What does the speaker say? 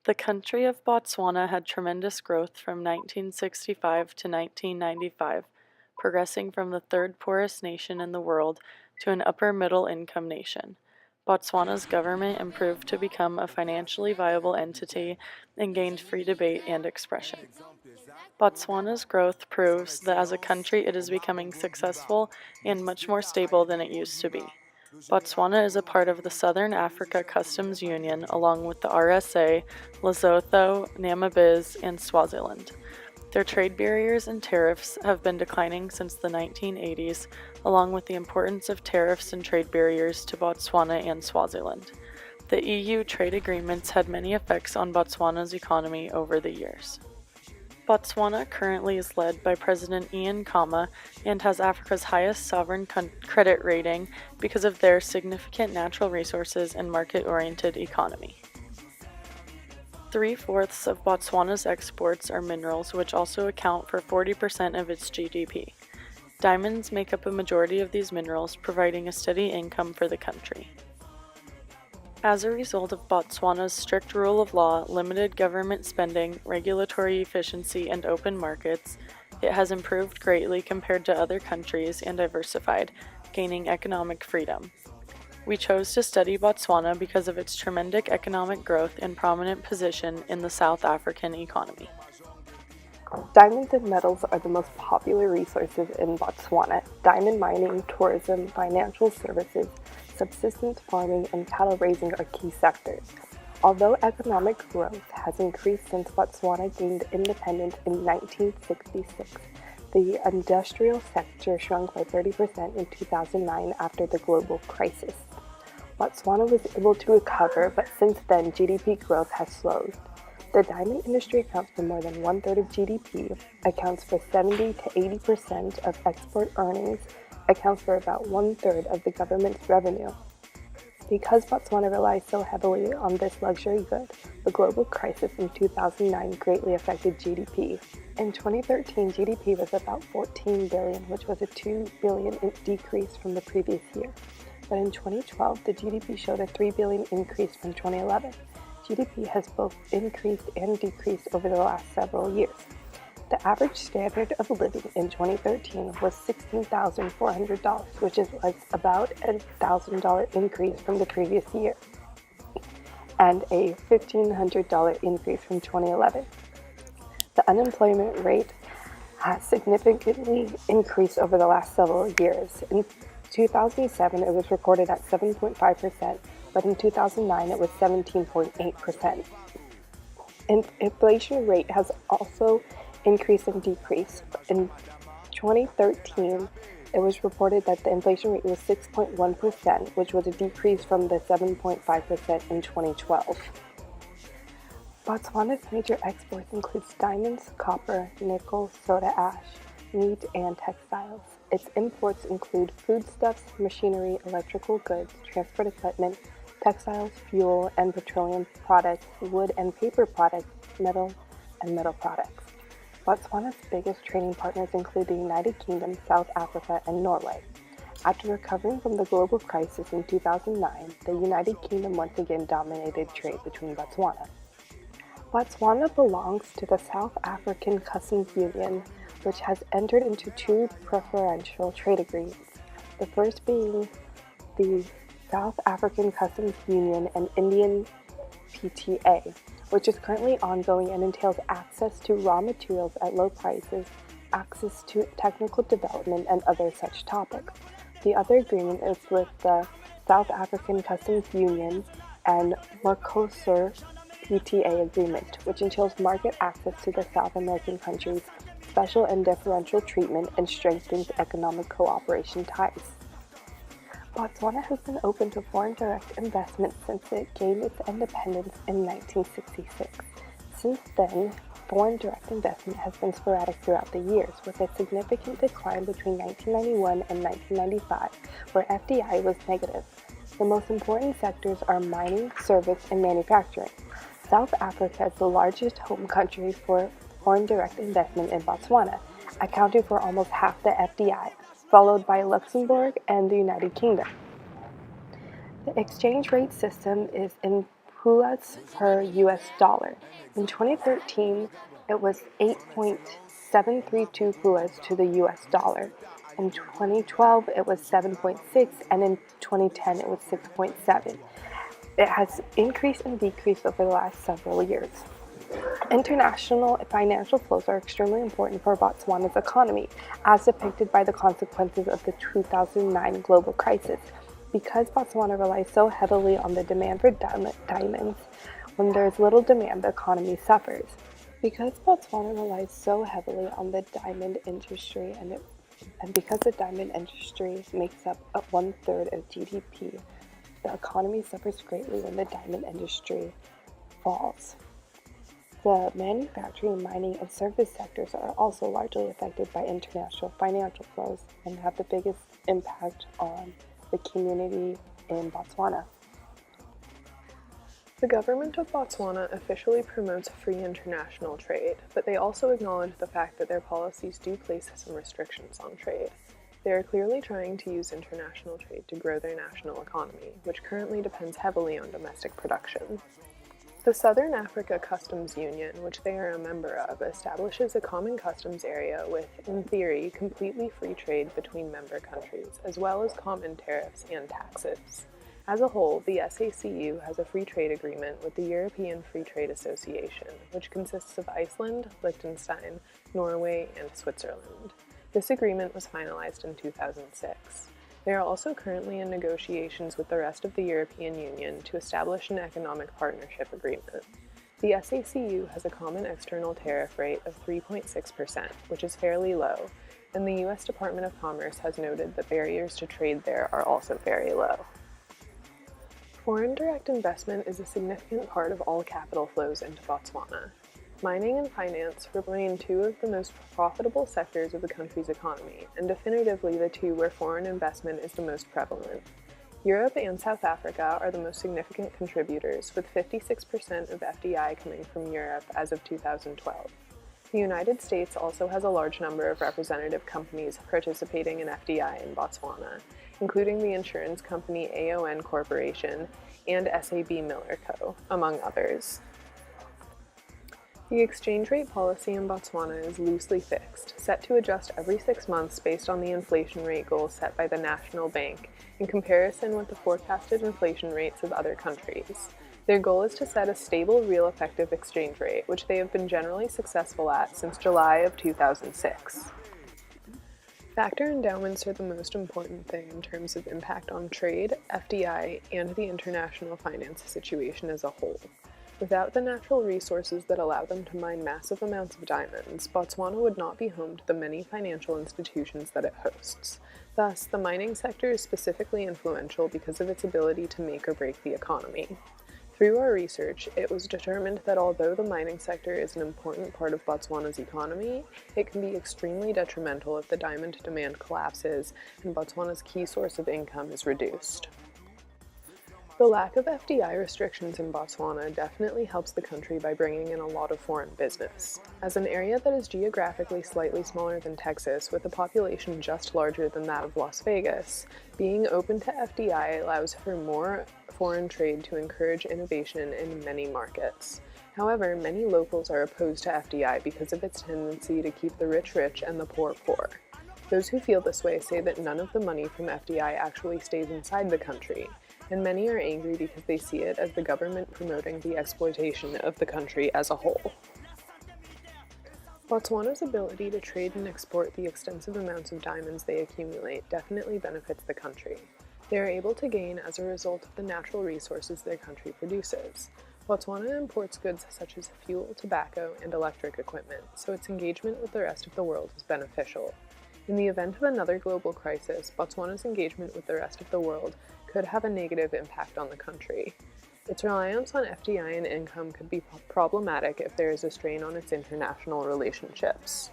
The country of Botswana had tremendous growth from 1965 to 1995, progressing from the third poorest nation in the world to an upper middle income nation. Botswana's government improved to become a financially viable entity and gained free debate and expression. Botswana's growth proves that as a country it is becoming successful and much more stable than it used to be. Botswana is a part of the Southern Africa Customs Union along with the RSA, Lesotho, Namibia, and Swaziland. Their trade barriers and tariffs have been declining since the 1980s, along with the importance of tariffs and trade barriers to Botswana and Swaziland. The EU trade agreements had many effects on Botswana's economy over the years. Botswana currently is led by President Ian Khama and has Africa's highest sovereign credit rating because of their significant natural resources and market-oriented economy. 3/4 of Botswana's exports are minerals, which also account for 40% of its GDP. Diamonds make up a majority of these minerals, providing a steady income for the country. As a result of Botswana's strict rule of law, limited government spending, regulatory efficiency, and open markets, it has improved greatly compared to other countries and diversified, gaining economic freedom. We chose to study Botswana because of its tremendous economic growth and prominent position in the South African economy. Diamonds and metals are the most popular resources in Botswana. Diamond mining, tourism, financial services, subsistence farming, and cattle raising are key sectors. Although economic growth has increased since Botswana gained independence in 1966, the industrial sector shrunk by 30% in 2009 after the global crisis. Botswana was able to recover, but since then GDP growth has slowed. The diamond industry accounts for more than 1/3 of GDP, accounts for 70 to 80% of export earnings, accounts for about 1/3 of the government's revenue. Because Botswana relies so heavily on this luxury good, the global crisis in 2009 greatly affected GDP. In 2013, GDP was about 14 billion, which was a 2 billion decrease from the previous year. But in 2012, the GDP showed a 3 billion increase from 2011. GDP has both increased and decreased over the last several years. The average standard of living in 2013 was $16,400, which was about a $1,000 increase from the previous year, and a $1,500 increase from 2011. The unemployment rate has significantly increased over the last several years. In 2007, it was recorded at 7.5%, but in 2009, it was 17.8%. Inflation rate has also increased and decreased. In 2013, it was reported that the inflation rate was 6.1%, which was a decrease from the 7.5% in 2012. Botswana's major exports include diamonds, copper, nickel, soda ash, meat, and textiles. Its imports include foodstuffs, machinery, electrical goods, transport equipment, textiles, fuel and petroleum products, wood and paper products, metal and metal products. Botswana's biggest trading partners include the United Kingdom, South Africa, and Norway. After recovering from the global crisis in 2009, the United Kingdom once again dominated trade between Botswana. Botswana belongs to the South African Customs Union, which has entered into 2 preferential trade agreements, the first being the South African Customs Union and Indian PTA, which is currently ongoing and entails access to raw materials at low prices, access to technical development, and other such topics. The other agreement is with the South African Customs Union and Mercosur PTA agreement, which entails market access to the South American countries, special and differential treatment, and strengthens economic cooperation ties. Botswana has been open to foreign direct investment since it gained its independence in 1966. Since then, foreign direct investment has been sporadic throughout the years, with a significant decline between 1991 and 1995, where FDI was negative. The most important sectors are mining, service, and manufacturing. South Africa is the largest home country for foreign direct investment in Botswana, accounting for almost half the FDI, followed by Luxembourg and the United Kingdom. The exchange rate system is hulas per US dollar. In 2013, it was 8.732 hulas to the US dollar. In 2012, it was 7.6, and in 2010, it was 6.7. It has increased and decreased over the last several years. International financial flows are extremely important for Botswana's economy, as depicted by the consequences of the 2009 global crisis. Because Botswana relies so heavily on the demand for diamonds, when there is little demand, the economy suffers. Because Botswana relies so heavily on the diamond industry and because the diamond industry makes up 1/3 of GDP, the economy suffers greatly when the diamond industry falls. The manufacturing, mining, and service sectors are also largely affected by international financial flows and have the biggest impact on the community in Botswana. The government of Botswana officially promotes free international trade, but they also acknowledge the fact that their policies do place some restrictions on trade. They are clearly trying to use international trade to grow their national economy, which currently depends heavily on domestic production. The Southern Africa Customs Union, which they are a member of, establishes a common customs area with, in theory, completely free trade between member countries, as well as common tariffs and taxes. As a whole, the SACU has a free trade agreement with the European Free Trade Association, which consists of Iceland, Liechtenstein, Norway, and Switzerland. This agreement was finalized in 2006. They are also currently in negotiations with the rest of the European Union to establish an economic partnership agreement. The SACU has a common external tariff rate of 3.6%, which is fairly low, and the U.S. Department of Commerce has noted that barriers to trade there are also very low. Foreign direct investment is a significant part of all capital flows into Botswana. Mining and finance remain two of the most profitable sectors of the country's economy, and definitively the two where foreign investment is the most prevalent. Europe and South Africa are the most significant contributors, with 56% of FDI coming from Europe as of 2012. The United States also has a large number of representative companies participating in FDI in Botswana, including the insurance company AON Corporation and SAB Miller Co., among others. The exchange rate policy in Botswana is loosely fixed, set to adjust every 6 months based on the inflation rate goal set by the National Bank in comparison with the forecasted inflation rates of other countries. Their goal is to set a stable, real effective exchange rate, which they have been generally successful at since July of 2006. Factor endowments are the most important thing in terms of impact on trade, FDI, and the international finance situation as a whole. Without the natural resources that allow them to mine massive amounts of diamonds, Botswana would not be home to the many financial institutions that it hosts. Thus, the mining sector is specifically influential because of its ability to make or break the economy. Through our research, it was determined that although the mining sector is an important part of Botswana's economy, it can be extremely detrimental if the diamond demand collapses and Botswana's key source of income is reduced. The lack of FDI restrictions in Botswana definitely helps the country by bringing in a lot of foreign business. As an area that is geographically slightly smaller than Texas, with a population just larger than that of Las Vegas, being open to FDI allows for more foreign trade to encourage innovation in many markets. However, many locals are opposed to FDI because of its tendency to keep the rich rich and the poor poor. Those who feel this way say that none of the money from FDI actually stays inside the country, and many are angry because they see it as the government promoting the exploitation of the country as a whole. Botswana's ability to trade and export the extensive amounts of diamonds they accumulate definitely benefits the country. They are able to gain as a result of the natural resources their country produces. Botswana imports goods such as fuel, tobacco, and electric equipment, so its engagement with the rest of the world is beneficial. In the event of another global crisis, Botswana's engagement with the rest of the world could have a negative impact on the country. Its reliance on FDI and income could be problematic if there is a strain on its international relationships.